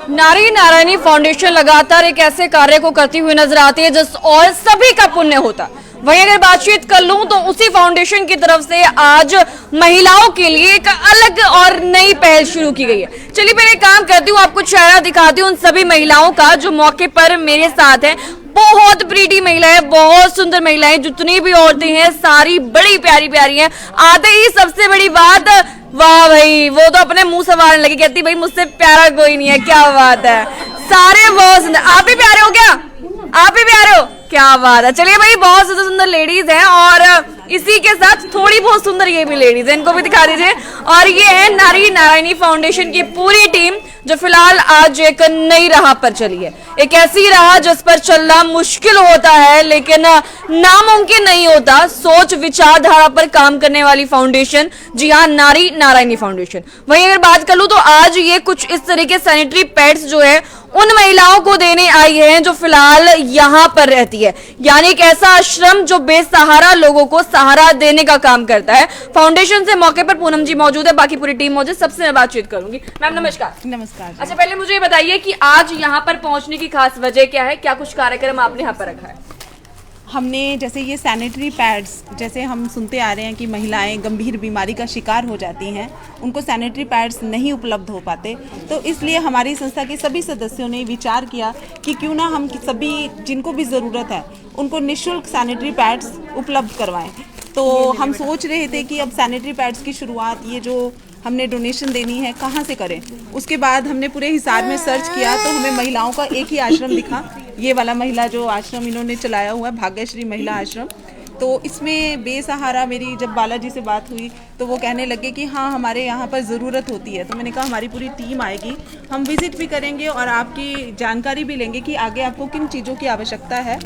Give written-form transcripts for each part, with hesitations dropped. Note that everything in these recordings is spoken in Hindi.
नारी नारायणी फाउंडेशन लगातार एक ऐसे कार्य को करती हुई नजर आती है जिस और सभी का पुण्य होता। वहीं अगर बातचीत कर लूं तो उसी फाउंडेशन की तरफ से आज महिलाओं के लिए एक अलग और नई पहल शुरू की गई है। चलिए पहले काम करती हूँ, आपको चेहरा दिखाती हूँ उन सभी महिलाओं का जो मौके पर मेरे साथ है। बहुत प्रीटी महिलाएं, बहुत सुंदर महिलाएं, जितनी भी औरतें हैं सारी बड़ी प्यारी प्यारी हैं। आते ही सबसे बड़ी बात, वाह भाई, वो तो अपने मुंह संवारने लगी, कहती भाई मुझसे प्यारा कोई नहीं है। क्या बात है, सारे बहुत सुंदर। आप भी प्यारे हो क्या? आप भी प्यारे हो? क्या बात है। चलिए भाई, बहुत सुंदर सुंदर लेडीज हैं और इसी के साथ थोड़ी बहुत सुंदर ये भी लेडीज हैं, इनको भी दिखा दीजिए। और ये है नारी नारायणी फाउंडेशन की पूरी टीम जो फिलहाल आज एक नई राह पर चली है। एक ऐसी राह जिस पर चलना मुश्किल होता है लेकिन नामुमकिन नहीं होता। सोच विचारधारा पर काम करने वाली फाउंडेशन, जी हाँ, नारी नारायणी फाउंडेशन। वहीं अगर बात कर लूं तो आज ये कुछ इस तरह के सैनिटरी पैड्स जो है उन महिलाओं को देने आई है जो फिलहाल यहाँ पर रहती है, यानी एक ऐसा आश्रम जो बेसहारा लोगों को सहारा देने का काम करता है। फाउंडेशन से मौके पर पूनम जी मौजूद है, बाकी पूरी टीम मौजूद, सबसे मैं बातचीत करूंगी। मैम नमस्कार। नमस्कार। अच्छा, पहले मुझे ये बताइए कि आज यहाँ पर पहुंचने की खास वजह क्या है, क्या कुछ कार्यक्रम आपने यहाँ पर रखा है? हमने जैसे ये सैनिटरी पैड्स, जैसे हम सुनते आ रहे हैं कि महिलाएं गंभीर बीमारी का शिकार हो जाती हैं, उनको सैनिटरी पैड्स नहीं उपलब्ध हो पाते, तो इसलिए हमारी संस्था के सभी सदस्यों ने विचार किया कि क्यों ना हम सभी जिनको भी ज़रूरत है उनको निःशुल्क सैनिटरी पैड्स उपलब्ध करवाएं। तो हम सोच रहे थे कि अब सैनिटरी पैड्स की शुरुआत, ये जो हमने डोनेशन देनी है, कहाँ से करें। उसके बाद हमने पूरे हिसार में सर्च किया तो हमें महिलाओं का एक ही आश्रम दिखा, ये वाला महिला जो आश्रम इन्होंने चलाया हुआ है, भाग्यश्री महिला आश्रम। तो इसमें बेसहारा, मेरी जब बालाजी से बात हुई तो वो कहने लगे कि हाँ हमारे यहाँ पर ज़रूरत होती है। तो मैंने कहा हमारी पूरी टीम आएगी, हम विजिट भी करेंगे और आपकी जानकारी भी लेंगे कि आगे आपको किन चीज़ों की आवश्यकता है,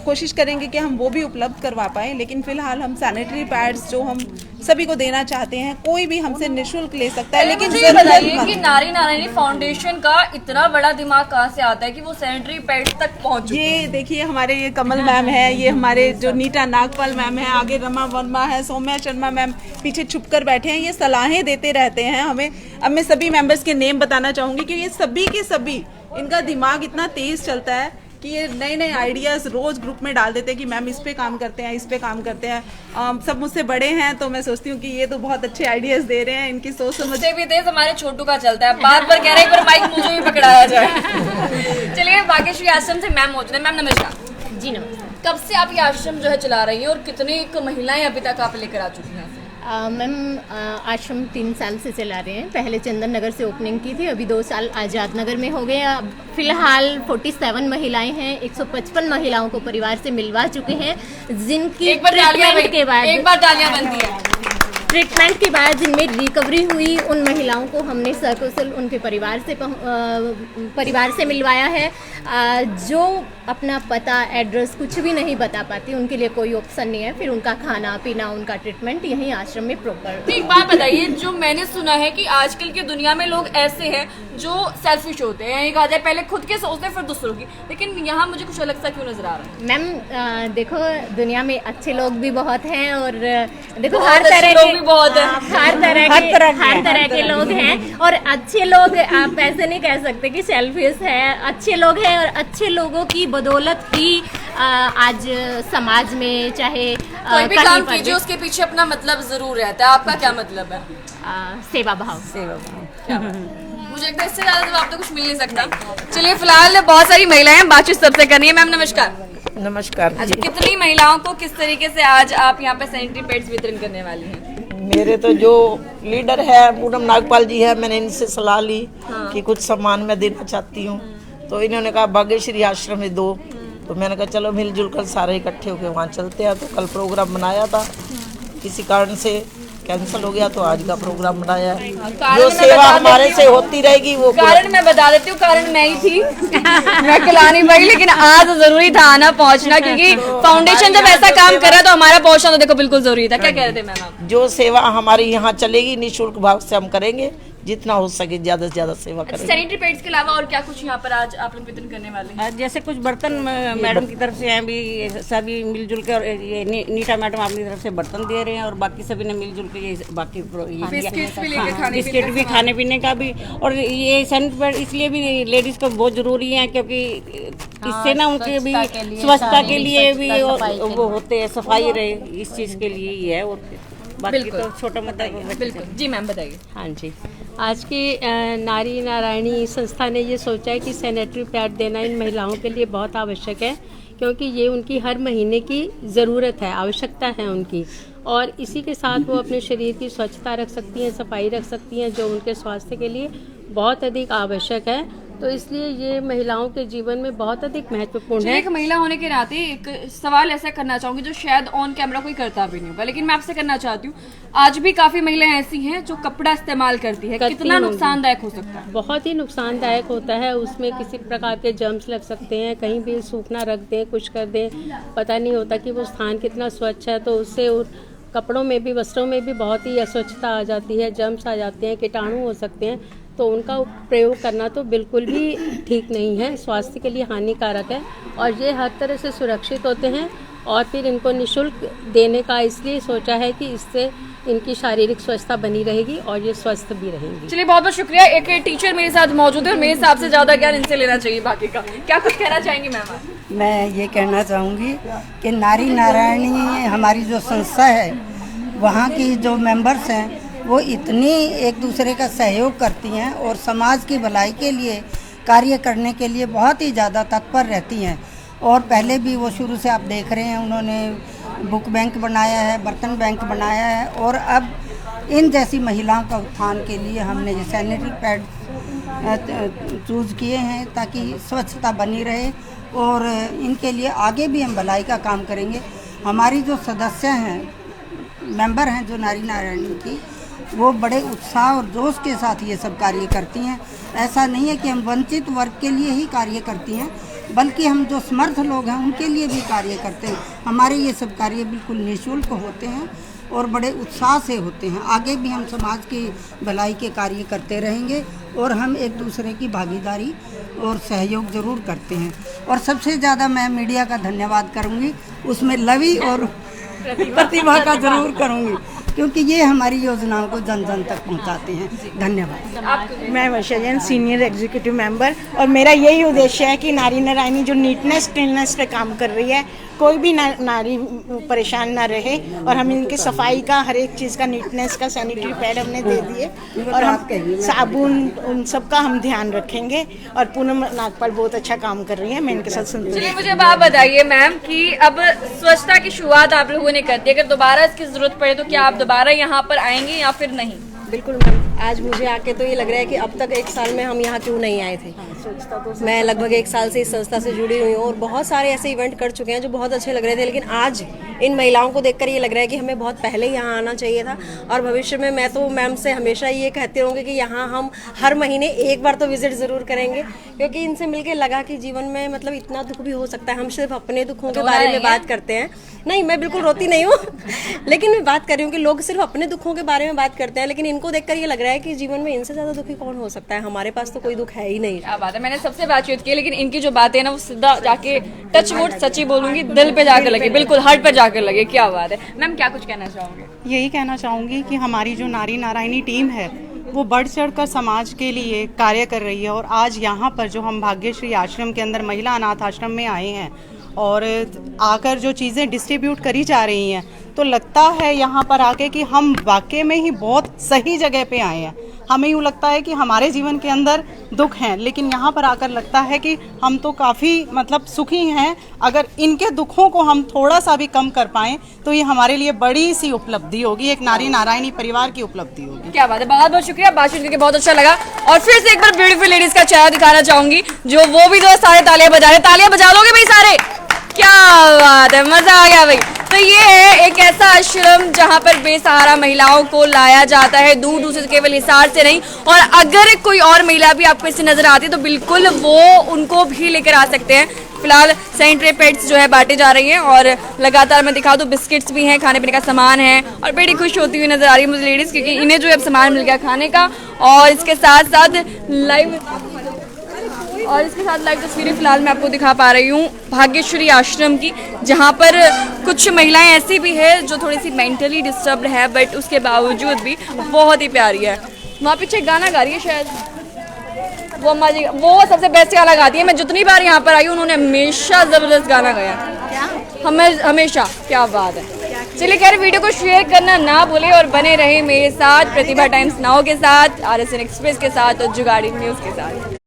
कोशिश करेंगे कि हम वो भी उपलब्ध करवा पाएँ। लेकिन फ़िलहाल हम सैनिटरी पैड्स जो हम सभी को देना चाहते हैं, कोई भी हमसे निःशुल्क ले सकता है। लेकिन मुझे बताइए कि नारी नारायणी फाउंडेशन का इतना बड़ा दिमाग कहाँ से आता है कि वो सैनिटरी पैड्स तक पहुँचे? ये देखिए, हमारे ये कमल मैम है, ये हमारे जो नीता नागपाल मैम है, आगे रमा वर्मा है, सौम्या शर्मा मैम पीछे छुप कर बैठे हैं, ये सलाहें देते रहते हैं हमें। अब मैं सभी मेंबर्स के नेम बताना चाहूँगी कि ये सभी के सभी, इनका दिमाग इतना तेज चलता है कि ये नए नए आइडियाज़ रोज़ ग्रुप में डाल देते हैं कि मैम इस पे काम करते हैं, इस पे काम करते हैं। सब मुझसे बड़े हैं तो मैं सोचती हूँ कि ये तो बहुत अच्छे आइडियाज़ दे रहे हैं, इनकी सोच समझ से भी तेज हमारे छोटू का चलता है, बार बार कह रहे हैं एक बार माइक मुझे भी पकड़ाया जाए। चलिए, भाग्यश्री आश्रम से मैम मौजूद है। मैम नमस्कार। जी नमस्कार। कब से आप ये आश्रम जो है चला रही हैं और कितनी महिलाएं अभी तक आप लेकर आ चुकी हैं? मैम आश्रम 3 साल से चला रहे हैं। पहले चंदन नगर से ओपनिंग की थी, अभी 2 साल आज़ाद नगर में हो गए। अब फिलहाल 47 महिलाएं हैं, 155 महिलाओं को परिवार से मिलवा चुके हैं, जिनकी ट्रीटमेंट के बाद, एक बार तालियां बनती है, ट्रीटमेंट के बाद जिनमें रिकवरी हुई, उन महिलाओं को हमने सकुशल उनके परिवार से मिलवाया है। जो अपना पता, एड्रेस कुछ भी नहीं बता पाती, उनके लिए कोई ऑप्शन नहीं है, फिर उनका खाना पीना, उनका ट्रीटमेंट यहीं आश्रम में प्रॉपर। एक बात बताइए, जो मैंने सुना है कि आजकल की दुनिया में लोग ऐसे हैं जो सेल्फिश होते हैं, ये कहा जाए पहले खुद के सोचते हैं फिर दूसरों की, लेकिन यहाँ मुझे कुछ अलग सा क्यों नजर आ रहा है? मैम देखो, दुनिया में अच्छे लोग भी बहुत हैं और देखो हर तरह के बहुत है, हर तरह के लोग हैं। और अच्छे लोग, आप ऐसे नहीं कह सकते कि सेल्फिश है, अच्छे लोग हैं और अच्छे लोगों की बदौलत ही आज समाज में चाहे कोई भी काम कीजिए उसके पीछे अपना मतलब जरूर रहता है। आपका क्या मतलब है? सेवा भाव। सेवा भाव। मुझे लगता है इससे ज्यादा जवाब तो कुछ मिल नहीं सकता। चलिए, फिलहाल बहुत सारी महिलाएं हैं, बातचीत सबसे करनी है। मैम नमस्कार। नमस्कार। अच्छा, कितनी महिलाओं को किस तरीके से आज आप यहाँ पे सैनिटरी पैड्स वितरण करने वाली हैं? मेरे तो जो लीडर है पूनम नागपाल जी है, मैंने इनसे सलाह ली कि कुछ सामान मैं देना चाहती हूँ, तो इन्होंने कहा भाग्यश्री आश्रम में दो। तो मैंने कहा चलो मिलजुल कर सारे इकट्ठे होकर वहाँ चलते हैं। तो कल प्रोग्राम बनाया था, किसी कारण से कैंसिल हो गया, तो आज का प्रोग्राम बनाया है। जो सेवा हमारे से होती रहेगी वो कारण मैं बता देती हूँ, कारण मैं ही थी मैं खिला नहीं पाई, लेकिन आज जरूरी था आना पहुँचना, क्योंकि फाउंडेशन जब ऐसा काम कर रहा है तो हमारा पहुँचना तो देखो बिल्कुल जरूरी था। क्या कह रहे थे मैम आप? जो सेवा हमारी यहाँ चलेगी निःशुल्क भाव से हम करेंगे, जितना हो सके ज़्यादा से ज़्यादा सेवा करें। सैनिटरी पैड्स के अलावा और क्या कुछ यहाँ पर आज आप लोग वितरण करने वाले हैं? जैसे कुछ बर्तन मैडम की तरफ से हैं भी, सभी मिलजुल के, और ये नीता मैडम अपनी तरफ से बर्तन दे रहे हैं और बाकी सभी ने मिलजुल के ये बाकी बिस्किट्स भी लेके खाने बिस्किट भी खाने पीने का भी। और ये सैनिटरी पैड इसलिए भी लेडीज को बहुत जरूरी है क्योंकि इससे ना उनके भी स्वच्छता के लिए भी वो होते हैं, सफाई रहे, इस चीज के लिए ही है। और बाकी तो छोटा मोटा बिल्कुल। जी मैम बताइए। हाँ जी, आज की नारी नारायणी संस्था ने ये सोचा है कि सैनिटरी पैड देना इन महिलाओं के लिए बहुत आवश्यक है, क्योंकि ये उनकी हर महीने की ज़रूरत है, आवश्यकता है उनकी। और इसी के साथ वो अपने शरीर की स्वच्छता रख सकती हैं, सफाई रख सकती हैं, जो उनके स्वास्थ्य के लिए बहुत अधिक आवश्यक है। तो इसलिए ये महिलाओं के जीवन में बहुत अधिक महत्वपूर्ण है। एक महिला होने के नाते एक सवाल ऐसा करना चाहूंगी जो शायद ऑन कैमरा कोई करता भी नहीं होगा, लेकिन मैं आपसे करना चाहती हूँ, आज भी काफी महिलाएं ऐसी हैं जो कपड़ा इस्तेमाल करती है, कितना नुकसानदायक हो सकता है? बहुत ही नुकसानदायक होता है। उसमें किसी प्रकार के जर्म्स लग सकते हैं, कहीं भी सूखना रख दें, कुछ कर दें, पता नहीं होता कि वो स्थान कितना स्वच्छ है। तो उससे कपड़ों में भी, वस्त्रों में भी बहुत ही अस्वच्छता आ जाती है, जर्म्स आ जाते हैं, कीटाणु हो सकते हैं। तो उनका प्रयोग करना तो बिल्कुल भी ठीक नहीं है, स्वास्थ्य के लिए हानिकारक है। और ये हर तरह से सुरक्षित होते हैं और फिर इनको निःशुल्क देने का इसलिए सोचा है कि इससे इनकी शारीरिक स्वच्छता बनी रहेगी और ये स्वस्थ भी रहेंगी। चलिए बहुत बहुत शुक्रिया। एक टीचर मेरे साथ मौजूद है और मेरे हिसाब से ज्यादा ज्ञान इनसे लेना चाहिए बाकी का। क्या कुछ कहना चाहेंगे मैम? मैं ये कहना चाहूँगी कि नारी नारायणी हमारी जो संस्था है, वहाँ की जो मेंबर्स हैं वो इतनी एक दूसरे का सहयोग करती हैं और समाज की भलाई के लिए कार्य करने के लिए बहुत ही ज़्यादा तत्पर रहती हैं। और पहले भी वो शुरू से आप देख रहे हैं, उन्होंने बुक बैंक बनाया है, बर्तन बैंक बनाया है। और अब इन जैसी महिलाओं का उत्थान के लिए हमने ये सैनिटरी पैड चूज़ किए हैं ताकि स्वच्छता बनी रहे और इनके लिए आगे भी हम भलाई का काम करेंगे। हमारी जो सदस्य हैं, मेंबर हैं जो नारी नारायणी की, वो बड़े उत्साह और जोश के साथ ये सब कार्य करती हैं। ऐसा नहीं है कि हम वंचित वर्ग के लिए ही कार्य करती हैं, बल्कि हम जो समर्थ लोग हैं उनके लिए भी कार्य करते हैं। हमारे ये सब कार्य बिल्कुल निःशुल्क होते हैं और बड़े उत्साह से होते हैं। आगे भी हम समाज की भलाई के कार्य करते रहेंगे और हम एक दूसरे की भागीदारी और सहयोग जरूर करते हैं। और सबसे ज़्यादा मैं मीडिया का धन्यवाद करूँगी, उसमें लवी और प्रतिभा का जरूर करूँगी, क्योंकि ये हमारी योजनाओं को जन जन तक पहुंचाते हैं। धन्यवाद। मैं वर्षा जैन, सीनियर एग्जीक्यूटिव मेंबर, और मेरा यही उद्देश्य है कि नारी नारायणी जो नीटनेस क्लीननेस पे काम कर रही है, कोई भी नारी परेशान ना रहे। और हम इनकी सफाई का, हर एक चीज़ का, नीटनेस का सैनिटरी पैड हमने दे दिए और हम साबुन उन सब का हम ध्यान रखेंगे। और पूनम नागपाल बहुत अच्छा काम कर रही है, मैं इनके साथ सुनती हूँ। चलिए मुझे आप बताइए मैम कि अब स्वच्छता की शुरुआत आप लोगों ने कर दी, अगर दोबारा इसकी जरूरत पड़े तो क्या आप दोबारा यहाँ पर आएंगे या फिर नहीं? बिल्कुल मैम, आज मुझे आके तो ये लग रहा है कि अब तक एक साल में हम यहाँ क्यों नहीं आए थे। मैं लगभग एक साल से इस संस्था से जुड़ी हुई हूँ और बहुत सारे ऐसे इवेंट कर चुके हैं जो बहुत अच्छे लग रहे थे, लेकिन आज इन महिलाओं को देखकर ये लग रहा है कि हमें बहुत पहले यहाँ आना चाहिए था। और भविष्य में मैं तो मैम से हमेशा ये कहती रहूँगी कि यहाँ हम हर महीने एक बार तो विजिट ज़रूर करेंगे, क्योंकि इनसे मिलकर लगा कि जीवन में मतलब इतना दुख भी हो सकता है। हम सिर्फ अपने दुखों के बारे में बात करते हैं, नहीं मैं बिल्कुल रोती नहीं हूँ लेकिन मैं बात कर रही हूँ कि लोग सिर्फ अपने दुखों के बारे में बात करते हैं, लेकिन इनको देखकर ये लग रहा है कि जीवन में इनसे ज़्यादा दुखी कौन हो सकता है। हमारे पास तो कोई दुख है ही नहीं। क्या बात है, मैंने सबसे बातचीत की, लेकिन इनकी जो बातें हैं ना वो सीधा जाके टच वुड सच्ची बोलूंगी, दिल पे जाकर लगे, बिल्कुल हार्ट पे जाकर लगे। क्या बात है मैम, क्या कुछ कहना चाहोगे? यही कहना चाहूँगी कि हमारी जो नारी नारायणी टीम है वो बढ़ चढ़कर समाज के लिए कार्य कर रही है। और आज यहाँ पर जो हम भाग्यश्री आश्रम के अंदर महिला अनाथ आश्रम में आए हैं और आकर जो चीज़ें डिस्ट्रीब्यूट करी जा रही हैं, तो लगता है यहाँ पर आके कि हम वाकई में ही बहुत सही जगह पे आए हैं। हमें यूँ लगता है कि हमारे जीवन के अंदर दुख हैं, लेकिन यहाँ पर आकर लगता है कि हम तो काफ़ी मतलब सुखी हैं। अगर इनके दुखों को हम थोड़ा सा भी कम कर पाएँ तो ये हमारे लिए बड़ी सी उपलब्धि होगी, एक नारी नारायणी परिवार की उपलब्धि होगी। क्या बात है, बहुत बहुत शुक्रिया, बातचीत करके बहुत अच्छा लगा। और फिर से एक बार ब्यूटीफुल लेडीज का चेहरा दिखाना चाहूंगी, जो वो भी जो सारे तालियां बजा रहे, तालियां बजा लोगे भाई सारे? क्या बात है, मजा आ गया भाई। तो ये है एक ऐसा आश्रम जहां पर बेसहारा महिलाओं को लाया जाता है, दूर दूर से, केवल हिसार से नहीं। और अगर कोई और महिला भी आपको इससे नजर आती है तो बिल्कुल वो उनको भी लेकर आ सकते हैं। फिलहाल सैनिटरी पैड्स जो है बांटे जा रही हैं और लगातार मैं दिखा दूं बिस्किट्स भी हैं, खाने पीने का सामान है और बड़ी खुश होती हुई नजर आ रही है मुझे लेडीज, क्योंकि इन्हें जो है अब सामान मिल गया खाने का। और इसके साथ साथ लाइव तस्वीरें फिलहाल मैं आपको दिखा पा रही हूँ भाग्यश्री आश्रम की, जहाँ पर कुछ महिलाएं ऐसी भी है जो थोड़ी सी मेंटली डिस्टर्ब्ड है, बट उसके बावजूद भी बहुत ही प्यारी है। वहाँ पीछे गाना गा रही है शायद वो अम्मा जी, वो सबसे बेस्ट गाना गाती है। मैं जितनी बार यहाँ पर आई हूँ उन्होंने हमेशा जबरदस्त गाना गाया, हमेशा। क्या बात है। चलिए खैर, वीडियो को शेयर करना ना भूले और बने रहे मेरे साथ प्रतिभा टाइम्स नाउ के साथ, RSN एक्सप्रेस के साथ और जुगाड़ी न्यूज़ के साथ।